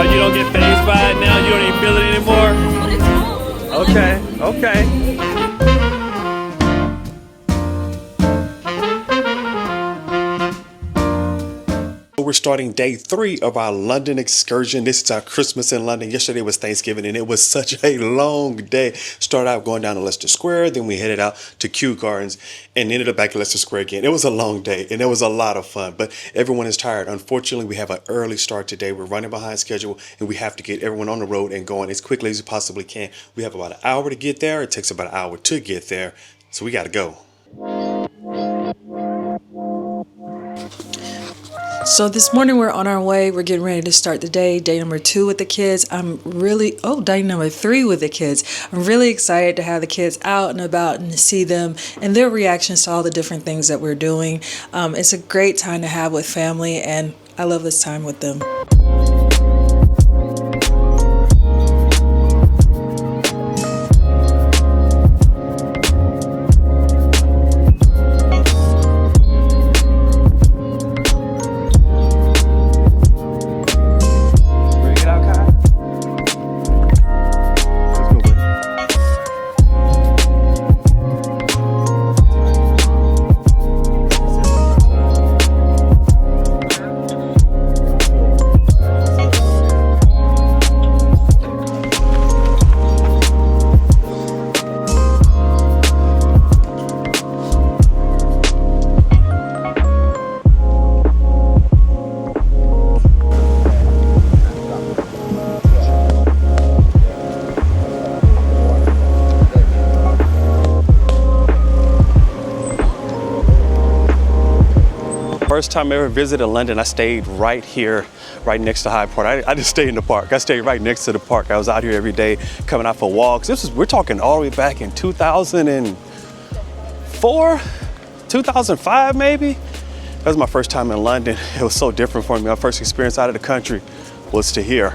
You don't get fazed by it now? You don't even feel it anymore? Okay, okay. We're starting day 3 of our London excursion. This is our Christmas in London. Yesterday was Thanksgiving and it was such a long day. Started out going down to Leicester Square, then we headed out to Kew Gardens and ended up back at Leicester Square again. It was a long day and it was a lot of fun, but everyone is tired. Unfortunately, we have an early start today. We're running behind schedule and we have to get everyone on the road and going as quickly as we possibly can. We have about an hour to get there. It takes about an hour to get there, so we got to go. So this morning we're on our way. We're getting ready to start the day. Day number 2 with the kids. Day number 3 with the kids. I'm really excited to have the kids out and about and to see them and their reactions to all the different things that we're doing. It's a great time to have with family and I love this time with them. First time I ever visited London, I stayed right here, right next to Hyde Park. I just stayed in the park. I stayed right next to the park. I was out here every day, coming out for walks. We're talking all the way back in 2004, 2005 maybe. That was my first time in London. It was so different for me. My first experience out of the country was to here.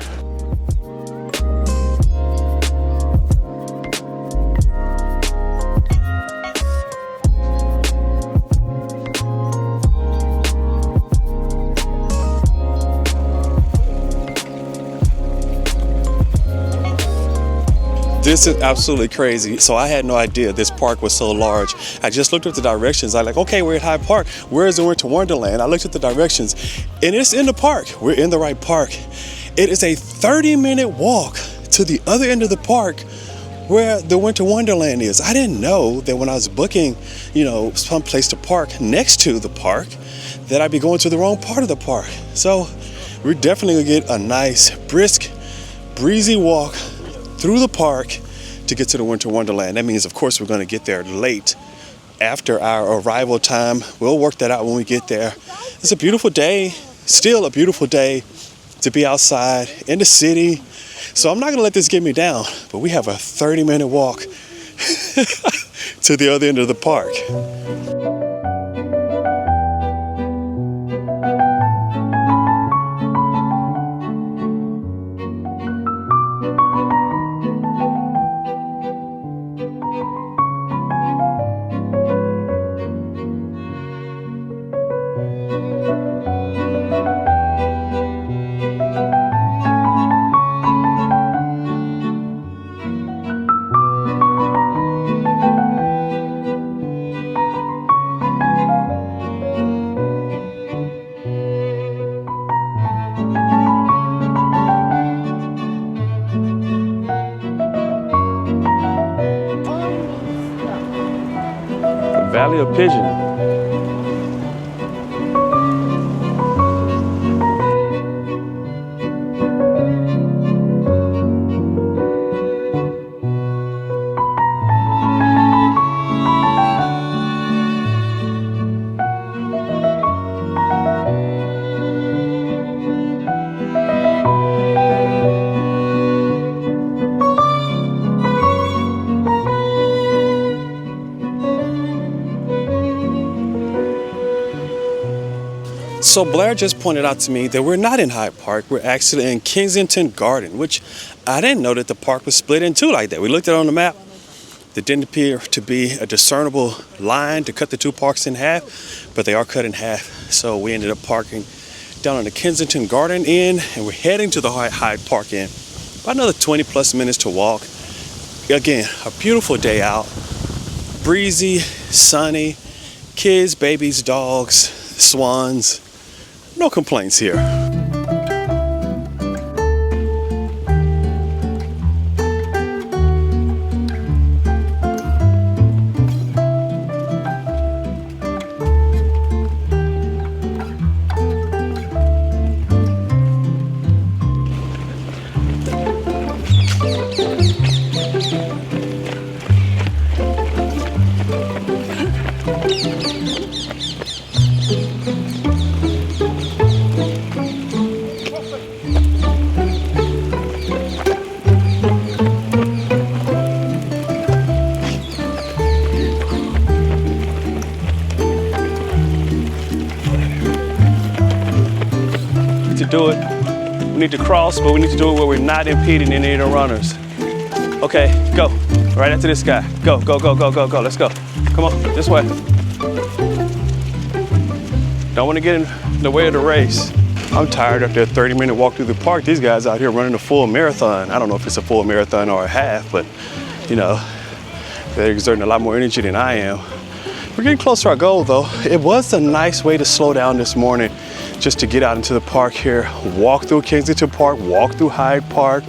This is absolutely crazy. So I had no idea this park was so large. I just looked at the directions. I like, okay, we're at Hyde Park. Where is the Winter Wonderland? I looked at the directions and it's in the park. We're in the right park. It is a 30-minute walk to the other end of the park where the Winter Wonderland is. I didn't know that when I was booking, some place to park next to the park, that I'd be going to the wrong part of the park. So we're definitely gonna get a nice, brisk, breezy walk through the park to get to the Winter Wonderland. That means, of course, we're going to get there late after our arrival time. We'll work that out when we get there. It's a beautiful day, still a beautiful day to be outside in the city. So I'm not going to let this get me down, but we have a 30-minute walk to the other end of the park. Valley of Pigeon. So Blair just pointed out to me that we're not in Hyde Park, we're actually in Kensington Garden, which I didn't know that the park was split in two like that. We looked at it on the map. There didn't appear to be a discernible line to cut the two parks in half, but they are cut in half. So we ended up parking down on the Kensington Garden Inn, and we're heading to the Hyde Park Inn. About another 20 plus minutes to walk. Again, a beautiful day out. Breezy, sunny, kids, babies, dogs, swans. No complaints here. To do it, we need to cross, but we need to do it where we're not impeding any of the runners. Okay, go. Right after this guy. Go, go, go, go, go, go. Let's go. Come on, this way. Don't want to get in the way of the race. I'm tired after a 30-minute walk through the park. These guys out here running a full marathon. I don't know if it's a full marathon or a half, but you know, they're exerting a lot more energy than I am. We're getting close to our goal though. It was a nice way to slow down this morning, just to get out into the park here, walk through Kensington Park, walk through Hyde Park.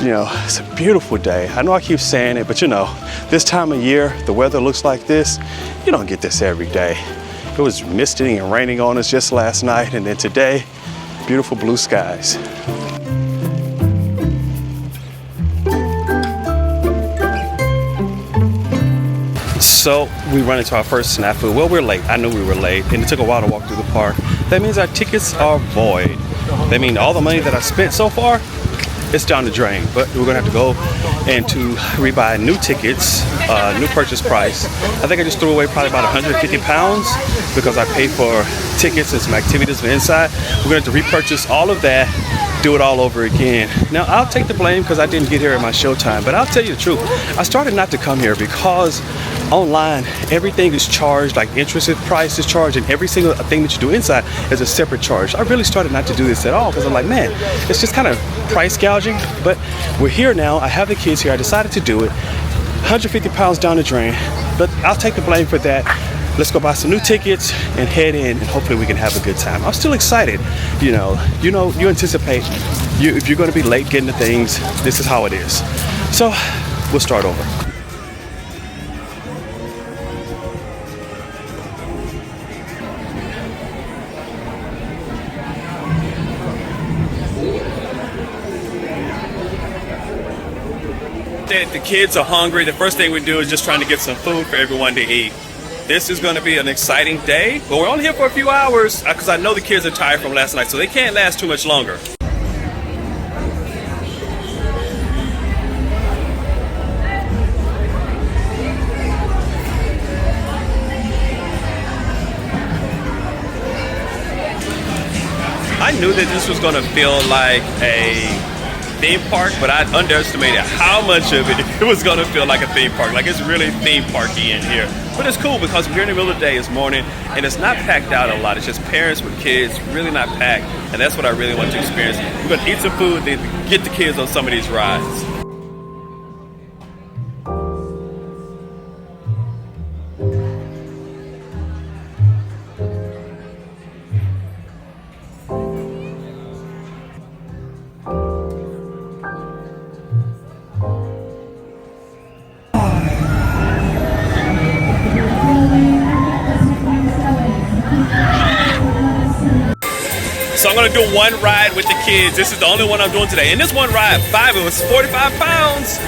You know, it's a beautiful day. I know I keep saying it, but you know, this time of year, the weather looks like this. You don't get this every day. It was misting and raining on us just last night, and then today, beautiful blue skies. So we run into our first snafu. Well, we're late. I knew we were late, and it took a while to walk through the park. That means our tickets are void. That means all the money that I spent so far, it's down the drain. But we're gonna have to go and to rebuy new tickets, new purchase price. I think I just threw away probably about 150 pounds because I paid for tickets and some activities on the inside. We're gonna have to repurchase all of that, do it all over again. Now, I'll take the blame because I didn't get here at my show time, but I'll tell you the truth. I started not to come here because online, everything is charged, like interest price is charged, and every single thing that you do inside is a separate charge. I really started not to do this at all because I'm like, man, it's just kind of price gouging. But we're here now. I have the kids here. I decided to do it. 150 pounds down the drain, but I'll take the blame for that. Let's go buy some new tickets and head in, and hopefully we can have a good time. I'm still excited. You anticipate if you're going to be late getting to things, this is how it is. So we'll start over. The kids are hungry. The first thing we do is just trying to get some food for everyone to eat. This is going to be an exciting day, but we're only here for a few hours because I know the kids are tired from last night, so they can't last too much longer. I knew that this was going to feel like a theme park, but I underestimated how much of it was going to feel like a theme park. Like, it's really theme parky in here. But it's cool because we're here in the middle of the day, it's morning, and it's not packed out a lot. It's just parents with kids, really not packed, and that's what I really want to experience. We're going to eat some food, then get the kids on some of these rides. So I'm gonna do one ride with the kids. This is the only one I'm doing today. And this one ride, it was 45 pounds.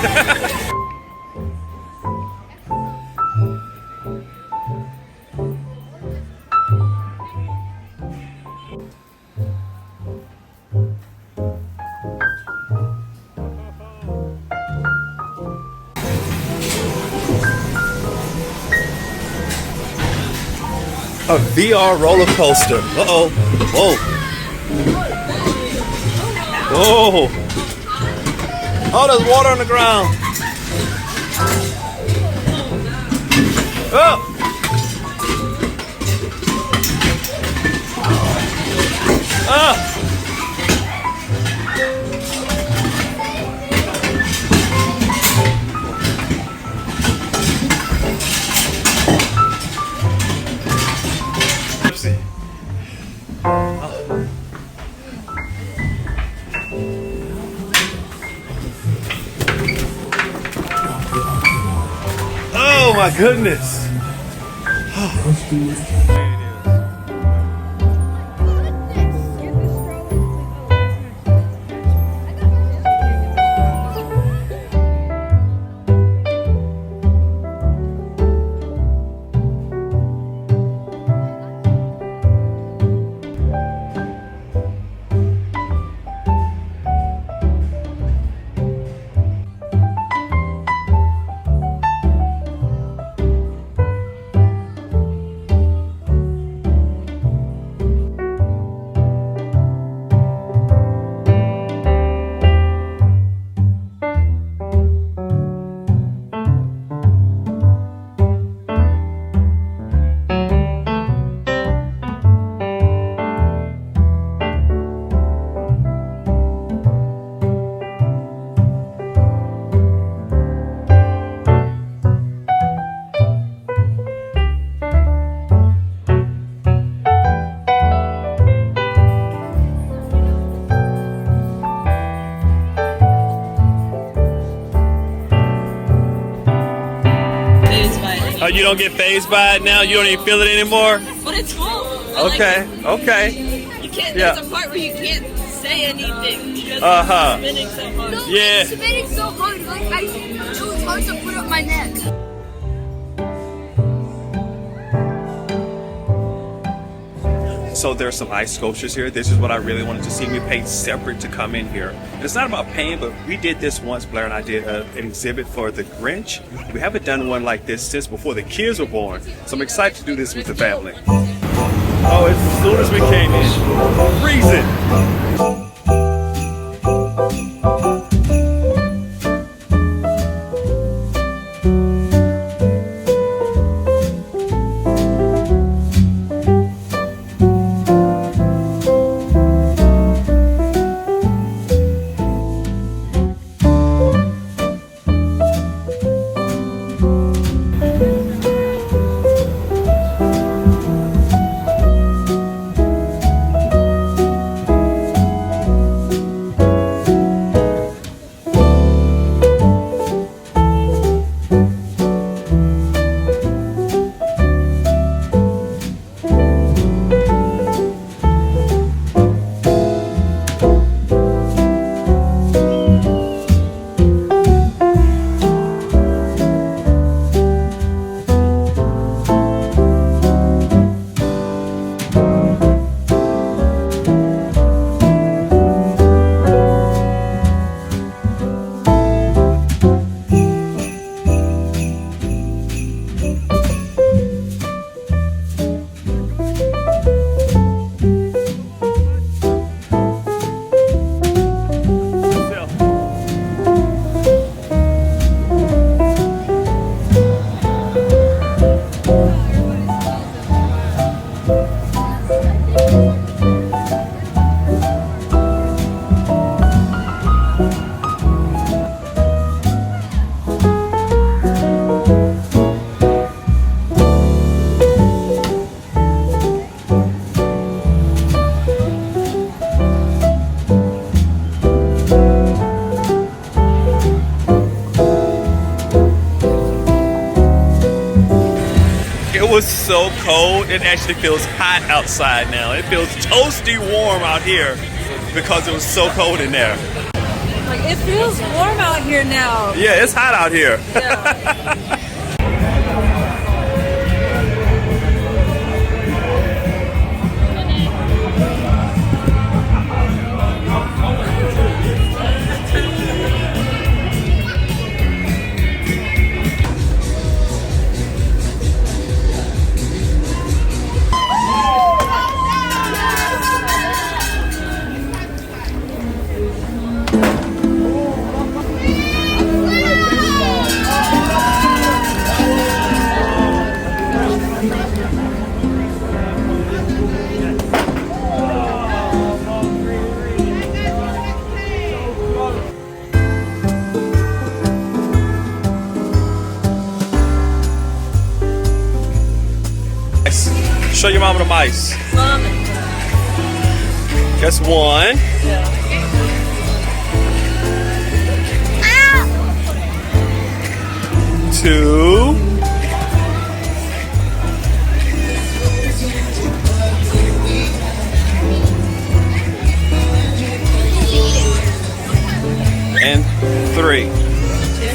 A VR roller coaster. Uh-oh. Whoa. Whoa. Oh, there's water on the ground. Oh. Ah! Oh my goodness. Oh, you don't get fazed by it now? You don't even feel it anymore? But it's cool. Okay, okay. You can't, Yeah. there's a part where you can't say anything because Uh-huh. it's spinning so hard. No, Yeah. it's spinning so hard, like it was hard to put up my neck. So there's some ice sculptures here. This is what I really wanted to see. We paid separate to come in here. And it's not about paying, but we did this once. Blair and I did an exhibit for the Grinch. We haven't done one like this since before the kids were born. So I'm excited to do this with the family. Oh, as soon as we came in, freezing. It was so cold, it actually feels hot outside now. It feels toasty warm out here because it was so cold in there. Like, it feels warm out here now. Yeah, it's hot out here. Yeah. Show your mama the mice. That's one. Two. And three.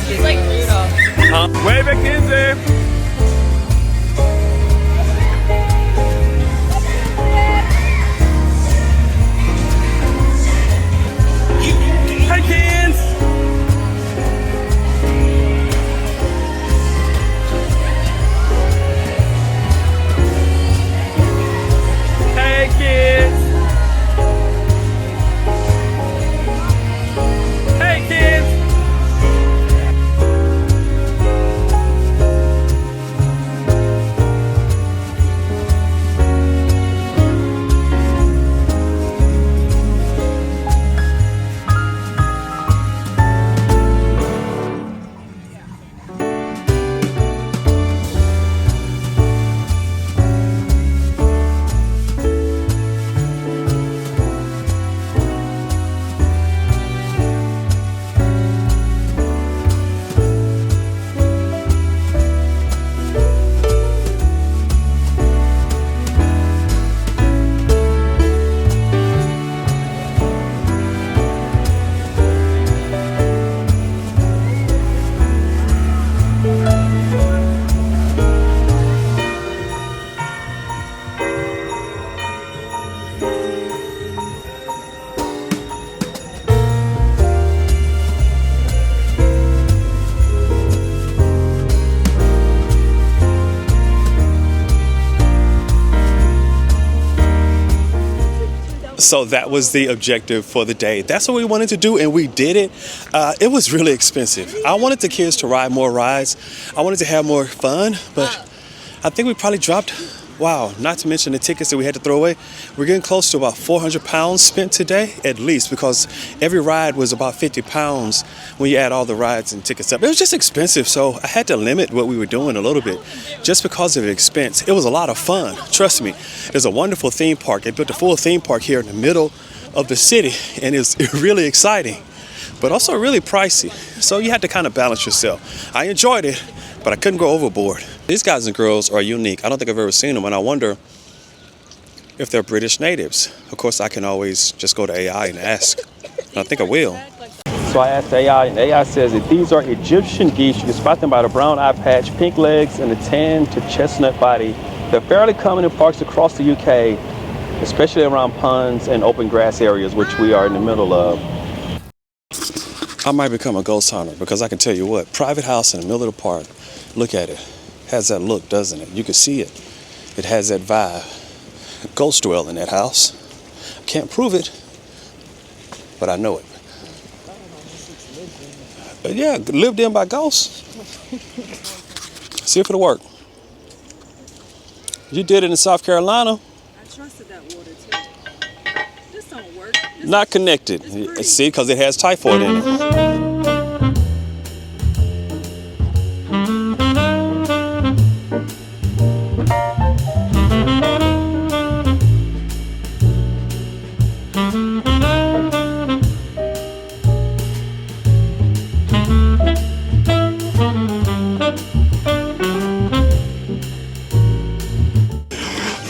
She's like Rudolph. Huh? Wave at Kinsey. Hi, Kins. Hey, kids. Hey, kids. So that was the objective for the day. That's what we wanted to do, and we did it. It was really expensive. I wanted the kids to ride more rides. I wanted to have more fun, but I think we probably dropped, wow, not to mention the tickets that we had to throw away. We're getting close to about 400 pounds spent today, at least, because every ride was about 50 pounds when you add all the rides and tickets up. It was just expensive, so I had to limit what we were doing a little bit just because of the expense. It was a lot of fun, trust me. There's a wonderful theme park. They built a full theme park here in the middle of the city, and it's really exciting, but also really pricey. So you had to kind of balance yourself. I enjoyed it, but I couldn't go overboard. These guys and girls are unique. I don't think I've ever seen them, and I wonder if they're British natives. Of course, I can always just go to AI and ask, and I think I will. So I asked AI, and AI says that these are Egyptian geese. You can spot them by the brown eye patch, pink legs, and the tan to chestnut body. They're fairly common in parks across the UK, especially around ponds and open grass areas, which we are in the middle of. I might become a ghost hunter, because I can tell you what, private house in the middle of the park, look at it. Has that look, doesn't it? You can see it. It has that vibe. Ghosts dwell in that house. Can't prove it, but I know it. But yeah, lived in by ghosts. See if it'll work. You did it in South Carolina. I trusted that water too. This don't work. Not connected. See, because it has typhoid in it.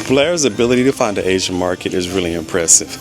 Blair's ability to find the Asian market is really impressive.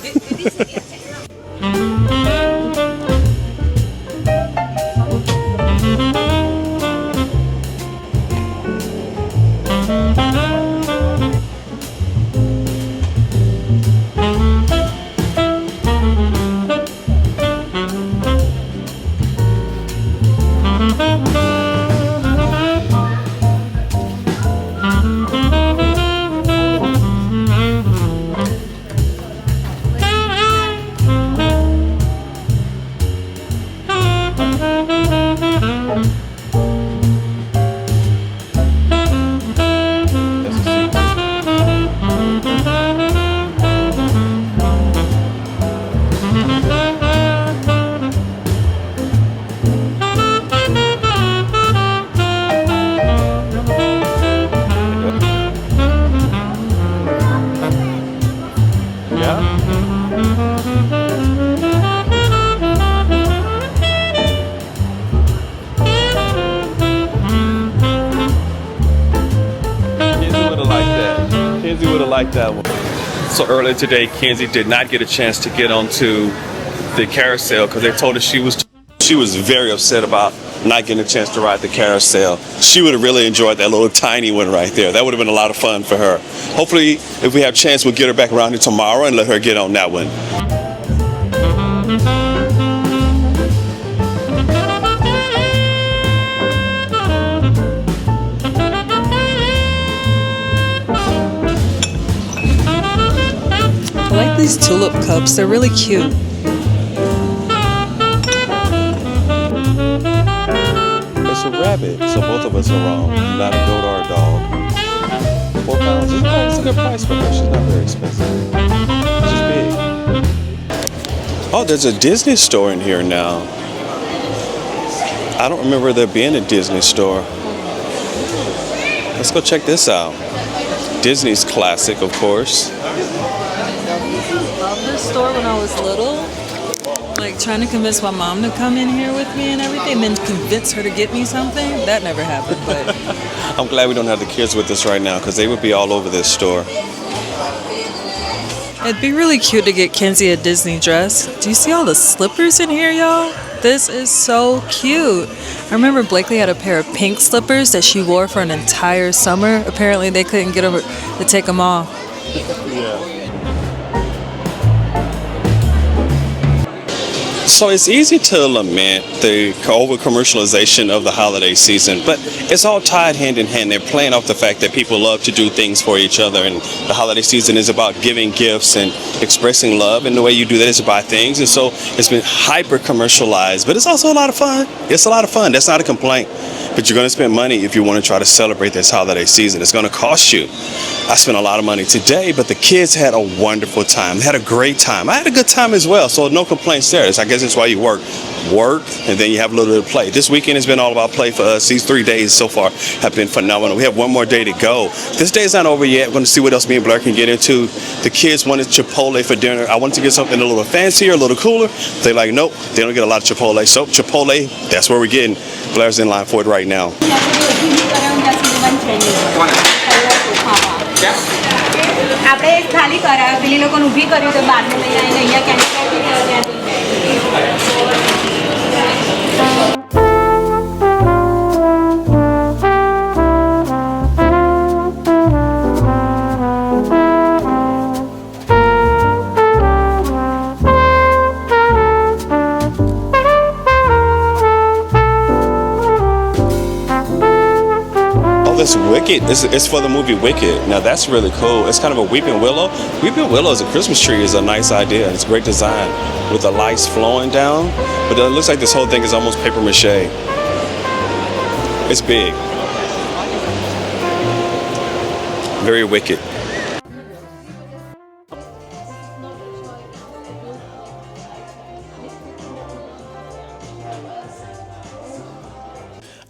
like that one. So earlier today, Kenzie did not get a chance to get onto the carousel because they told her she was very upset about not getting a chance to ride the carousel. She would have really enjoyed that little tiny one right there. That would have been a lot of fun for her. Hopefully, if we have a chance, we'll get her back around here tomorrow and let her get on that one. I like these tulip cups. They're really cute. It's a rabbit, so both of us are wrong. Not a goat or a dog. £4 is a good price for her. She's not very expensive. She's big. Oh, there's a Disney store in here now. I don't remember there being a Disney store. Let's go check this out. Disney's classic, of course. I love this store when I was little. Like trying to convince my mom to come in here with me and everything, then convince her to get me something. That never happened, but I'm glad we don't have the kids with us right now because they would be all over this store. it'd be really cute to get Kenzie a Disney dress. Do you see all the slippers in here, y'all? This is so cute. I remember Blakely had a pair of pink slippers that she wore for an entire summer. Apparently they couldn't get her to take them off. So it's easy to lament the over-commercialization of the holiday season, but it's all tied hand in hand. They're playing off the fact that people love to do things for each other, and the holiday season is about giving gifts and expressing love, and the way you do that is to buy things, and so it's been hyper-commercialized, but it's also a lot of fun. It's a lot of fun. That's not a complaint, but you're going to spend money if you want to try to celebrate this holiday season. It's going to cost you. I spent a lot of money today, but the kids had a wonderful time. They had a great time. I had a good time as well, so no complaints there. I guess that's why you work, and then you have a little bit of play. This weekend has been all about play for us. These 3 days so far have been phenomenal. We have one more day to go. This day is not over yet. We're going to see what else me and Blair can get into. The kids wanted Chipotle for dinner. I wanted to get something a little fancier, a little cooler. They're like, nope, they don't get a lot of Chipotle. So Chipotle, that's where we're getting. Blair's in line for it right now. આપણે ખાલી કરા પેલી લોકોને ઊભી કર્યું તો બાદમાં લઈને આવીને અહીંયા cancel This Wicked, it's for the movie Wicked. Now that's really cool. It's kind of a weeping willow. Weeping willow as a Christmas tree is a nice idea. It's a great design with the lights flowing down. But it looks like this whole thing is almost paper mache. It's big. Very wicked.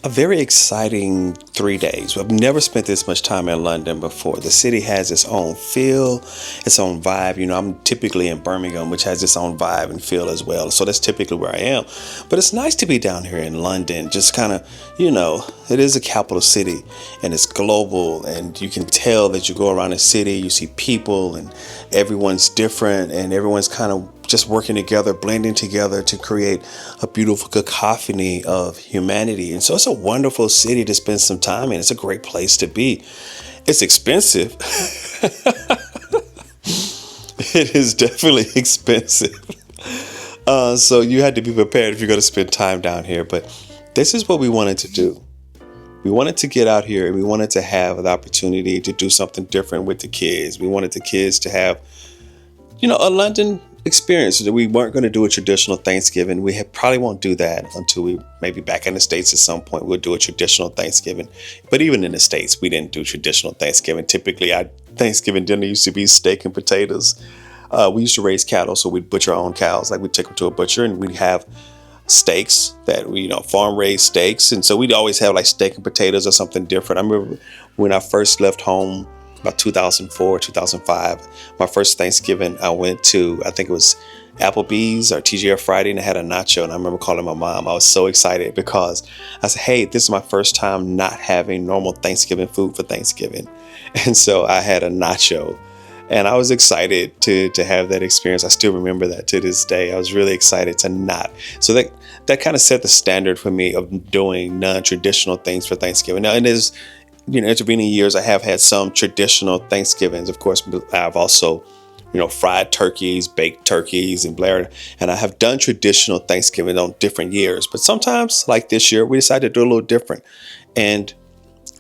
A very exciting 3 days. I've never spent this much time in London before. The city has its own feel, its own vibe. You know, I'm typically in Birmingham, which has its own vibe and feel as well. So that's typically where I am. But it's nice to be down here in London. Just kind of, you know, it is a capital city and it's global, and you can tell that you go around the city, you see people and everyone's different and everyone's kind of just working together, blending together to create a beautiful cacophony of humanity. And so it's a wonderful city to spend some time in. It's a great place to be. It's expensive. It is definitely expensive. So you had to be prepared if you're going to spend time down here. But this is what we wanted to do. We wanted to get out here and we wanted to have the opportunity to do something different with the kids. We wanted the kids to have, you know, a London experience. That we weren't going to do a traditional Thanksgiving. We probably won't do that until we maybe back in the States at some point. We'll do a traditional Thanksgiving. But even in the States, we didn't do traditional Thanksgiving. Typically, our Thanksgiving dinner used to be steak and potatoes. We used to raise cattle, so we'd butcher our own cows. Like we'd take them to a butcher and we'd have steaks that we, you know, farm raised steaks. And so we'd always have like steak and potatoes or something different. I remember when I first left home, about 2004, 2005, my first Thanksgiving, I went to, I think it was Applebee's or TGI Friday, and I had a nacho. And I remember calling my mom. I was so excited because I said, hey, this is my first time not having normal Thanksgiving food for Thanksgiving. And so I had a nacho And I was excited to have that experience. I still remember that to this day. I was really excited to not. So that kind of set the standard for me of doing non-traditional things for Thanksgiving. Now, and there's, intervening years, I have had some traditional Thanksgivings. Of course, I've also, fried turkeys, baked turkeys, and Blair. And I have done traditional Thanksgiving on different years. But sometimes, like this year, we decided to do a little different. And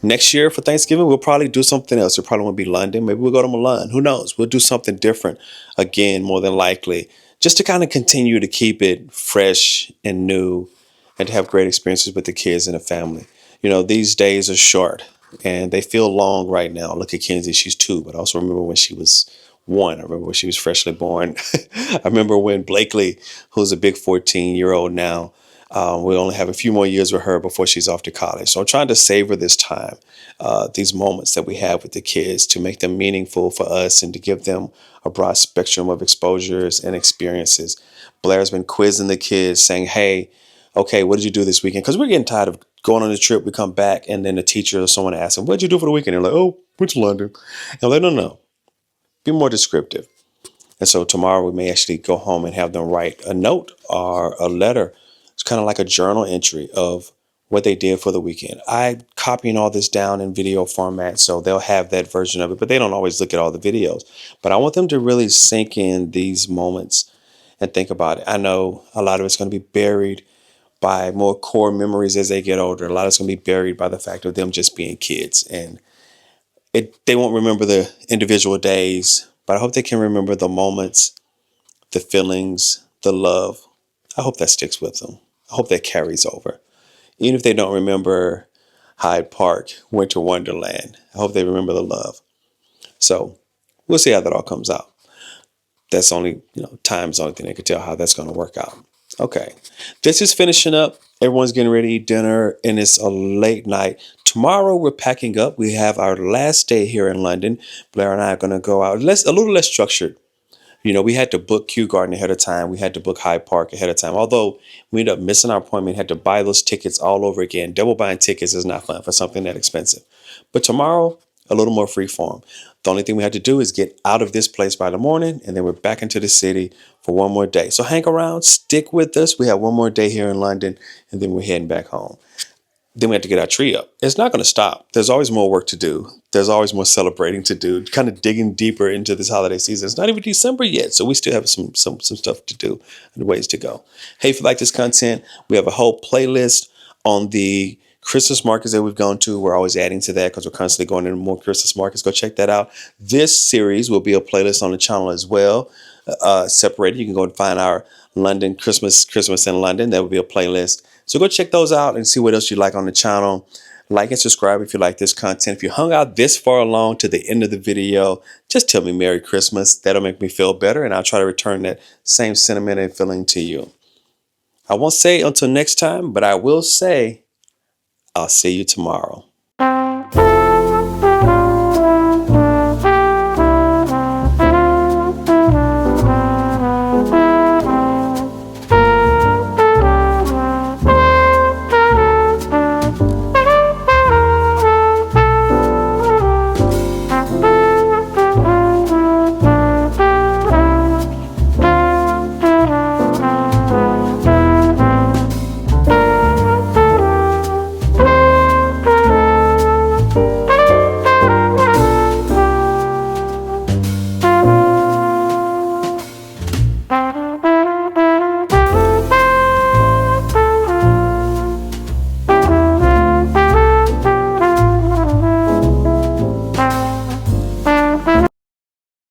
next year for Thanksgiving, we'll probably do something else. It probably won't be London. Maybe we'll go to Milan. Who knows? We'll do something different again, more than likely, just to kind of continue to keep it fresh and new and to have great experiences with the kids and the family. These days are short and they feel long right now. Look at Kenzie, she's 2, but I also remember when she was 1. I remember when she was freshly born. I remember when Blakely, who's a big 14-year-old now, we only have a few more years with her before she's off to college. So I'm trying to savor this time, these moments that we have with the kids, to make them meaningful for us and to give them a broad spectrum of exposures and experiences. Blair's been quizzing the kids saying, hey, okay, what did you do this weekend? Because we're getting tired of going on a trip. We come back and then the teacher or someone asks them, what did you do for the weekend? They're like, oh, went to London. And I'm like, no. Be more descriptive. And so tomorrow we may actually go home and have them write a note or a letter. It's kind of like a journal entry of what they did for the weekend. I'm copying all this down in video format, so they'll have that version of it, but they don't always look at all the videos. But I want them to really sink in these moments and think about it. I know a lot of it's going to be buried by more core memories as they get older. A lot of it's going to be buried by the fact of them just being kids. And they won't remember the individual days, but I hope they can remember the moments, the feelings, the love. I hope that sticks with them. I hope that carries over. Even if they don't remember Hyde Park, Winter Wonderland, I hope they remember the love. So we'll see how that all comes out. That's only, time's the only thing that can tell how that's going to work out. Okay, this is finishing up. Everyone's getting ready to eat dinner, and it's a late night. Tomorrow we're packing up. We have our last day here in London. Blair and I are going to go out. A little less structured. We had to book Kew Garden ahead of time. We had to book Hyde Park ahead of time. Although we ended up missing our appointment, had to buy those tickets all over again. Double buying tickets is not fun for something that expensive. But tomorrow, a little more free form. The only thing we had to do is get out of this place by the morning, and then we're back into the city for one more day. So hang around, stick with us. We have one more day here in London, and then we're heading back home. Then we have to get our tree up. It's not going to stop. There's always more work to do. There's always more celebrating to do, kind of digging deeper into this holiday season. It's not even December yet, so we still have some stuff to do and ways to go. Hey, if you like this content, we have a whole playlist on the Christmas markets that we've gone to. We're always adding to that because we're constantly going into more Christmas markets. Go check that out. This series will be a playlist on the channel as well, separated. You can go and find our London Christmas in London. That will be a playlist. So go check those out and see what else you like on the channel. Like and subscribe if you like this content. If you hung out this far along to the end of the video, just tell me Merry Christmas. That'll make me feel better, and I'll try to return that same sentiment and feeling to you. I won't say until next time, but I will say I'll see you tomorrow.